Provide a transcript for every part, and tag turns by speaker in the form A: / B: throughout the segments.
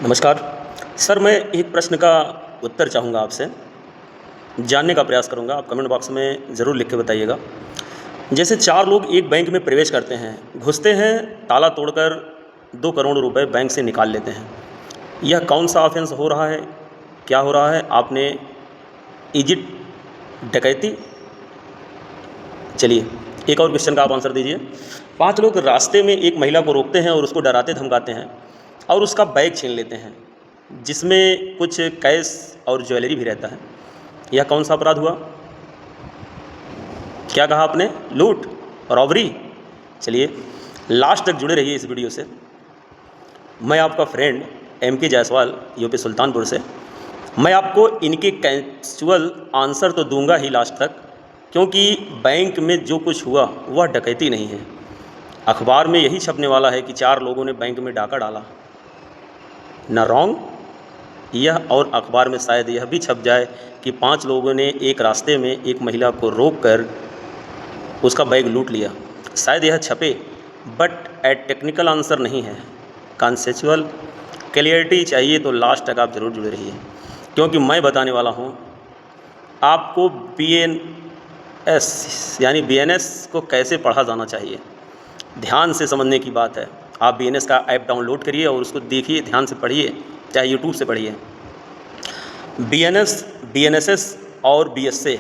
A: नमस्कार। सर, मैं एक प्रश्न का उत्तर चाहूँगा आपसे, जानने का प्रयास करूँगा, आप कमेंट बॉक्स में ज़रूर लिख के बताइएगा। जैसे 4 लोग एक बैंक में प्रवेश करते हैं, घुसते हैं, ताला तोड़कर 2 करोड़ रुपए बैंक से निकाल लेते हैं। यह कौन-सा ऑफ़ेंस हो रहा है? क्या हो रहा है? आपने इज़ इट डकैती? चलिए, एक और क्वेश्चन का आप आंसर दीजिए। 5 लोग रास्ते में एक महिला को रोकते हैं और उसको डराते-धमकाते हैं और उसका बैग छीन लेते हैं, जिसमें कुछ कैश और ज्वेलरी भी रहता है। यह कौन-सा अपराध हुआ? क्या कहा आपने? लूट? रॉबरी? चलिए, लास्ट तक जुड़े रहिए इस वीडियो से। मैं आपका friend MK. Jaiswal, UP Sultanpur से। मैं आपको इनके कैज़ुअल आंसर तो दूंगा ही लास्ट तक, क्योंकि बैंक में जो कुछ हुआ वह डकैती नहीं है। अखबार में यही छपने वाला है कि 4 लोगों ने बैंक में डाका डाला। ना रॉन्ग यह, और अखबार में शायद यह भी छप जाए कि 5 लोगों ने एक रास्ते में एक महिला को रोककर उसका बैग लूट लिया। शायद यह छपे, बट टेक्निकल आंसर नहीं है। कॉन्सेप्चुअल क्लियरिटी चाहिए तो लास्ट तक आप ज़रूर जुड़े रहिए, क्योंकि मैं बताने वाला हूँ आपको बीएनएस यानी बीएनएस को कैसे पढ़ा जाना चाहिए। ध्यान से समझने की बात है। आप बीएनएस का ऐप डाउनलोड करिए और उसको देखिए, ध्यान से पढ़िए, चाहे यूट्यूब से पढ़िए। बीएनएस, बीएनएसएस और बीएसए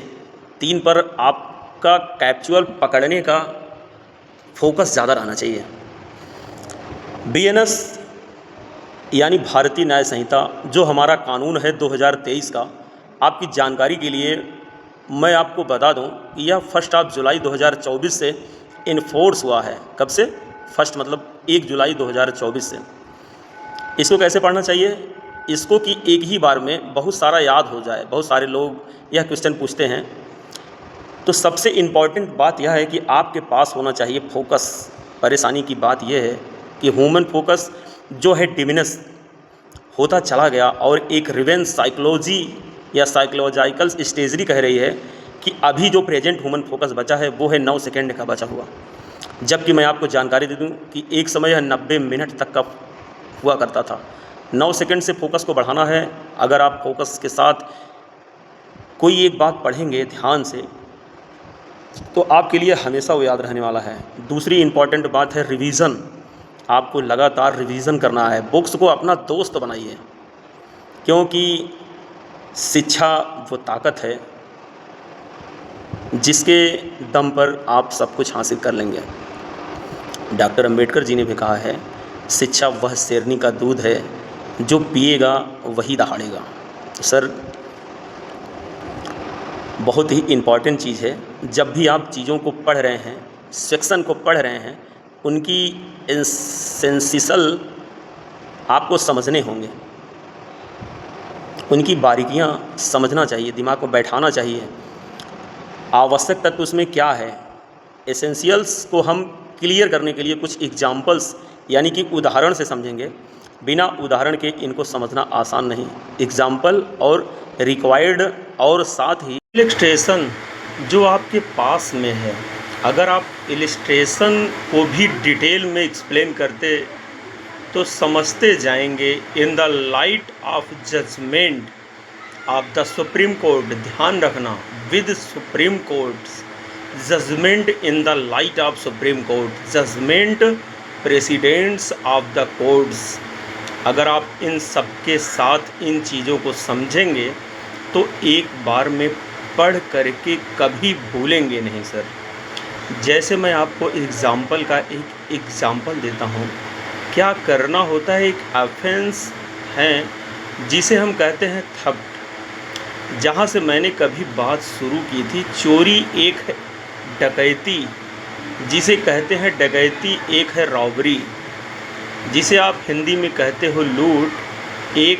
A: 3 पर आपका कैप्चुअल पकड़ने का फोकस ज़्यादा रहना चाहिए। बीएनएस यानी भारतीय न्याय संहिता, जो हमारा कानून है 2023 का, आपकी जानकारी के लिए मैं आपको बता दूं कि यह 1 जुलाई 2024 से इन्फोर्स हुआ है। कब से? फर्स्ट मतलब 1 जुलाई 2024 से। इसको कैसे पढ़ना चाहिए? इसको कि एक ही बार में बहुत सारा याद हो जाए। बहुत सारे लोग यह क्वेश्चन पूछते हैं, तो सबसे इम्पॉर्टेंट बात यह है कि आपके पास होना चाहिए फोकस। परेशानी की बात यह है कि ह्यूमन फोकस जो है डिमिनिश होता चला गया, और एक रिवेंज साइकोलॉजी या साइकोलॉजिकल स्टेजरी कह रही है कि अभी जो प्रेजेंट ह्यूमन फोकस बचा है वो है 9 सेकेंड का बचा हुआ। जबकि मैं आपको जानकारी दे दूं कि एक समय यह 90 मिनट तक का हुआ करता था। 9 सेकेंड से फोकस को बढ़ाना है। अगर आप फोकस के साथ कोई एक बात पढ़ेंगे ध्यान से, तो आपके लिए हमेशा वो याद रहने वाला है। दूसरी इम्पॉर्टेंट बात है रिवीज़न। आपको लगातार रिवीज़न करना है। बुक्स को अपना दोस्त बनाइए, क्योंकि शिक्षा वो ताकत है जिसके दम पर आप सब कुछ हासिल कर लेंगे। डॉक्टर अंबेडकर जी ने भी कहा है, शिक्षा वह शेरनी का दूध है, जो पिएगा वही दहाड़ेगा। सर, बहुत ही इम्पॉर्टेंट चीज़ है। जब भी आप चीज़ों को पढ़ रहे हैं, सेक्शन को पढ़ रहे हैं, उनकी एसेंशियल आपको समझने होंगे। उनकी बारीकियां समझना चाहिए, दिमाग को बैठाना चाहिए। आवश्यक तत्व उसमें क्या है, एसेंशियल्स को हम क्लियर करने के लिए कुछ एग्जाम्पल्स यानी कि उदाहरण से समझेंगे। बिना उदाहरण के इनको समझना आसान नहीं। एग्जाम्पल और रिक्वायर्ड, और साथ ही इलस्ट्रेशन जो आपके पास में है, अगर आप इलस्ट्रेशन को भी डिटेल में एक्सप्लेन करते तो समझते जाएंगे। In the light of judgement of the Supreme Court, ध्यान रखना, with Supreme Court judgement, in the light of Supreme Court judgement, presidents of the courts. अगर आप इन सब के साथ इन चीज़ों को समझेंगे तो एक बार में पढ़ करके कभी भूलेंगे नहीं सर। जैसे मैं आपको एग्ज़ाम्पल का एक एग्ज़ाम्पल देता हूँ। क्या करना होता है, एक ऑफेंस है जिसे हम कहते हैं थफ्ट। जहाँ से मैंने कभी बात शुरू की थी, चोरी एक है, डकैती जिसे कहते हैं डकैती एक है, रॉबरी जिसे आप हिंदी में कहते हो लूट एक,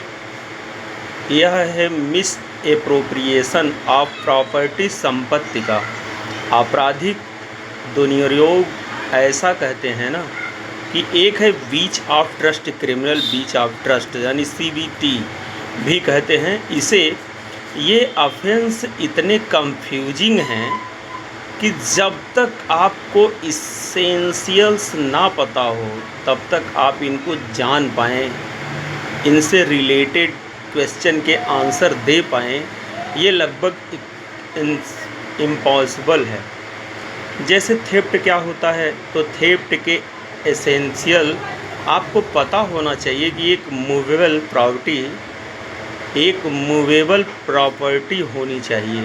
A: यह है मिस एप्रोप्रिएशन ऑफ प्रॉपर्टी, संपत्ति का आपराधिक दुर्नियोग। ऐसा कहते हैं ना कि एक है breach of trust, criminal breach of trust यानी CBT भी कहते हैं इसे। ये ऑफेंस इतने कंफ्यूजिंग हैं कि जब तक आपको इसेंशियल्स ना पता हो तब तक आप इनको जान पाएँ, इनसे रिलेटेड क्वेश्चन के आंसर दे पाएँ, ये लगभग इम्पॉसिबल है। जैसे थेफ्ट क्या होता है, तो थेफ्ट के एसेंशियल आपको पता होना चाहिए कि एक मूवेबल प्रॉपर्टी होनी चाहिए,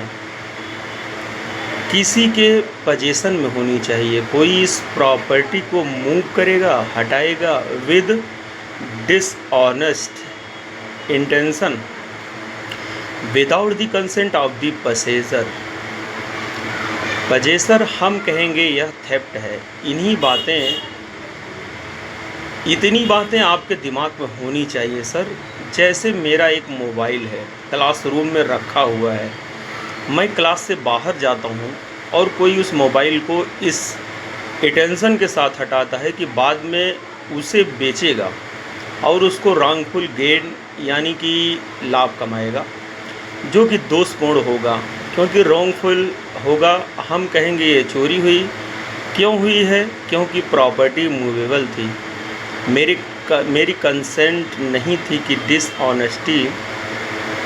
A: किसी के पोजीशन में होनी चाहिए। कोई इस प्रॉपर्टी को मूव करेगा, हटाएगा with dishonest intention without the consent of the possessor. Possessor हम कहेंगे यह थेफ्ट है। इतनी बातें आपके दिमाग में होनी चाहिए सर। जैसे मेरा एक मोबाइल है, क्लासरूम में रखा हुआ है, मैं क्लास से बाहर जाता हूँ और कोई उस मोबाइल को इस इंटेंशन के साथ हटाता है कि बाद में उसे बेचेगा और उसको रॉन्गफुल गेन यानी कि लाभ कमाएगा, जो कि दोषपूर्ण होगा। क्योंकि रॉन्गफुल होगा, हम कहेंगे ये चोरी हुई। क्यों हुई है? क्योंकि प्रॉपर्टी मूवेबल थी, मेरी कंसेंट नहीं थी कि डिसऑनेस्टी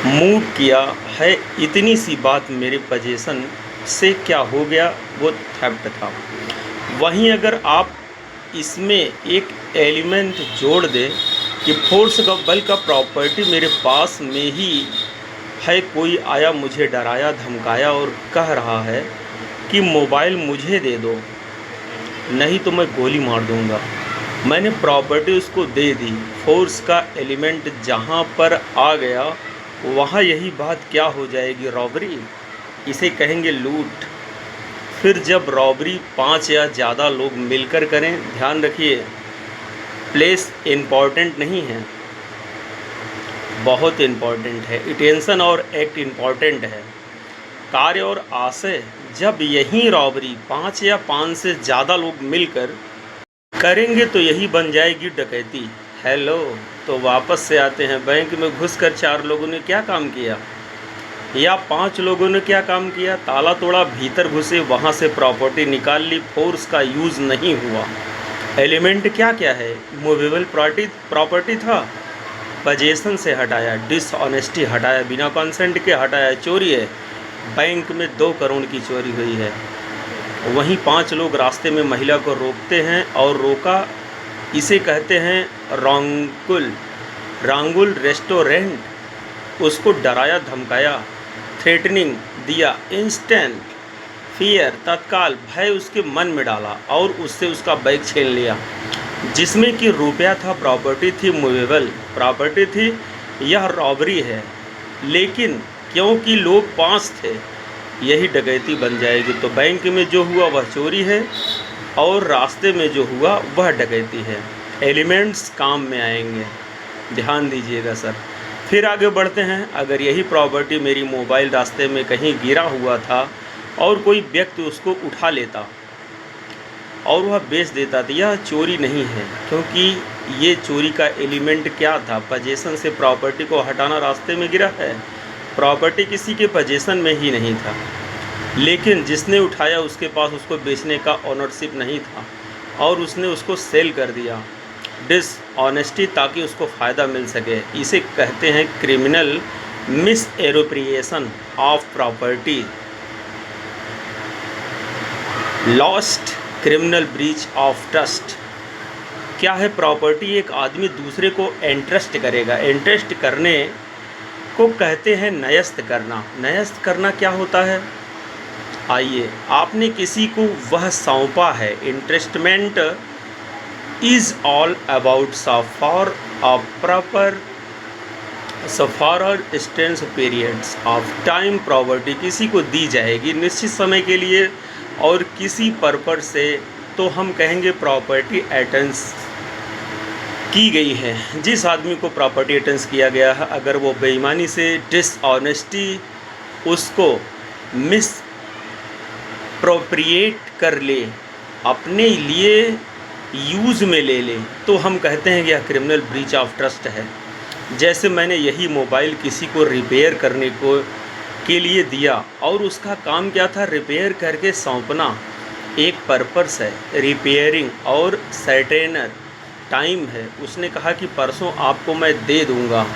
A: मूव किया है। इतनी सी बात मेरे पोजीशन से क्या हो गया, वो थेफ्ट था। वहीं अगर आप इसमें एक एलिमेंट जोड़ दें कि फोर्स का बल का प्रॉपर्टी मेरे पास में ही है, कोई आया मुझे डराया धमकाया और कह रहा है कि मोबाइल मुझे दे दो, नहीं तो मैं गोली मार दूंगा। मैंने प्रॉपर्टी उसको दे दी। फोर्स का एलिमेंट जहाँ पर आ गया, वहाँ यही बात क्या हो जाएगी? रॉबरी। इसे कहेंगे लूट। फिर जब रॉबरी 5 या ज़्यादा लोग मिलकर करें, ध्यान रखिए प्लेस इम्पॉर्टेंट नहीं है, बहुत इम्पॉर्टेंट है। इंटेंशन और एक्ट इम्पॉर्टेंट है, कार्य और आशय। जब यही रॉबरी 5 या 5 से ज़्यादा लोग मिलकर करेंगे तो यही बन जाएगी डकैती। हेलो, तो वापस से आते हैं। बैंक में घुसकर 4 लोगों ने क्या काम किया या 5 लोगों ने क्या काम किया? ताला तोड़ा, भीतर घुसे, वहाँ से प्रॉपर्टी निकाल ली। फोर्स का यूज़ नहीं हुआ। एलिमेंट क्या क्या है? मूवेबल प्रॉपर्टी था, पोजीशन से हटाया, डिसऑनेस्टी हटाया, बिना कंसेंट के हटाया, चोरी है। बैंक में 2 करोड़ की चोरी हुई है। वहीं 5 लोग रास्ते में महिला को रोकते हैं और रोका, इसे कहते हैं रांगुल रेस्टोरेंट। उसको डराया धमकाया, थ्रेटनिंग दिया, इंस्टेंट फियर, तत्काल भय उसके मन में डाला और उससे उसका बैग छीन लिया, जिसमें कि रुपया था, प्रॉपर्टी थी, मूवेबल प्रॉपर्टी थी। यह रॉबरी है, लेकिन क्योंकि लोग 5 थे, यही डकैती बन जाएगी। तो बैंक में जो हुआ वह चोरी है और रास्ते में जो हुआ वह डकैती है। एलिमेंट्स काम में आएंगे, ध्यान दीजिएगा सर। फिर आगे बढ़ते हैं। अगर यही प्रॉपर्टी मेरी मोबाइल रास्ते में कहीं गिरा हुआ था और कोई व्यक्ति उसको उठा लेता और वह बेच देता, तो यह चोरी नहीं है, क्योंकि ये चोरी का एलिमेंट क्या था? पोजीशन से प्रॉपर्टी को हटाना। रास्ते में गिरा है, प्रॉपर्टी किसी के पोजीशन में ही नहीं था, लेकिन जिसने उठाया उसके पास उसको बेचने का ओनरशिप नहीं था और उसने उसको सेल कर दिया, डिसऑनेस्टी, ताकि उसको फ़ायदा मिल सके। इसे कहते हैं criminal misappropriation of property, lost, criminal breach of trust. क्या है प्रॉपर्टी? एक आदमी दूसरे को एंट्रस्ट करेगा। एंट्रस्ट करने को कहते हैं न्यस्त करना। न्यस्त करना क्या होता है? आइए, आपने किसी को वह सौंपा है। Entrustment is all about for a proper extents periods of time. Property किसी को दी जाएगी निश्चित समय के लिए और किसी पर्पस से, तो हम कहेंगे प्रॉपर्टी एटेंस की गई है। जिस आदमी को प्रॉपर्टी एटेंस किया गया है, अगर वो बेईमानी से, डिसऑनेस्टी उसको मिसप्रोप्रिएट कर ले, अपने लिए यूज़ में ले ले, तो हम कहते हैं कि यह क्रिमिनल ब्रीच ऑफ ट्रस्ट है। जैसे मैंने यही मोबाइल किसी को रिपेयर करने के लिए दिया और उसका काम क्या था? रिपेयर करके सौंपना। एक पर्पस है रिपेयरिंग और सर्टेनर, टाइम है, उसने कहा कि परसों आपको मैं दे दूँगा।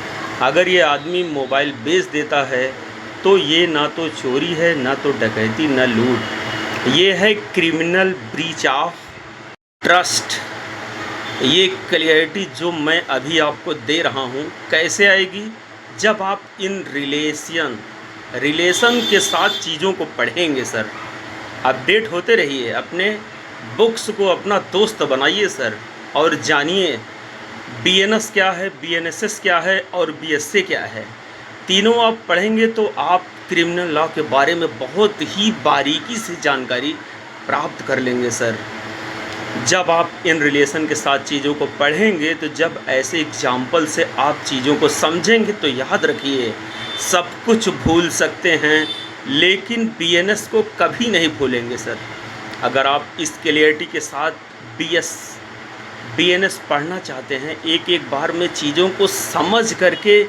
A: अगर ये आदमी मोबाइल बेच देता है तो ये ना तो चोरी है, ना तो डकैती, ना लूट, ये है क्रिमिनल ब्रीच ऑफ ट्रस्ट। ये क्लियरिटी जो मैं अभी आपको दे रहा हूँ कैसे आएगी? जब आप इन रिलेशन के साथ चीज़ों को पढ़ेंगे सर। अपडेट होते रहिए, अपने बुक्स को अपना दोस्त बनाइए सर, और जानिए बीएनएस क्या है, बीएनएसएस क्या है और बीएसए क्या है। तीनों आप पढ़ेंगे तो आप क्रिमिनल लॉ के बारे में बहुत ही बारीकी से जानकारी प्राप्त कर लेंगे सर। जब आप इन रिलेशन के साथ चीज़ों को पढ़ेंगे तो जब ऐसे एग्जाम्पल से आप चीज़ों को समझेंगे तो याद रखिए, सब कुछ भूल सकते हैं लेकिन बीएनएस को कभी नहीं भूलेंगे सर। अगर आप इस क्लियरिटी के साथ बीएनएस पढ़ना चाहते हैं, एक एक बार में चीज़ों को समझ करके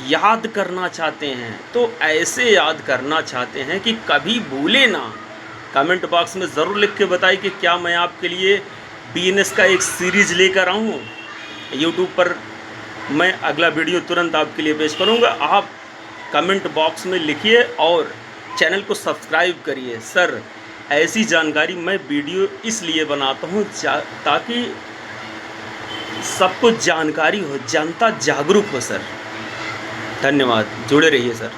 A: याद करना चाहते हैं, तो ऐसे याद करना चाहते हैं कि कभी भूले ना, कमेंट बॉक्स में ज़रूर लिख के बताइए कि क्या मैं आपके लिए बीएनएस का एक सीरीज़ लेकर आऊँ। यूट्यूब पर मैं अगला वीडियो तुरंत आपके लिए पेश करूँगा। आप कमेंट बॉक्स में लिखिए और चैनल को सब्सक्राइब करिए सर। ऐसी जानकारी मैं वीडियो इसलिए बनाता हूँ ताकि सबको जानकारी हो, जनता जागरूक हो सर। धन्यवाद, जुड़े रहिए सर।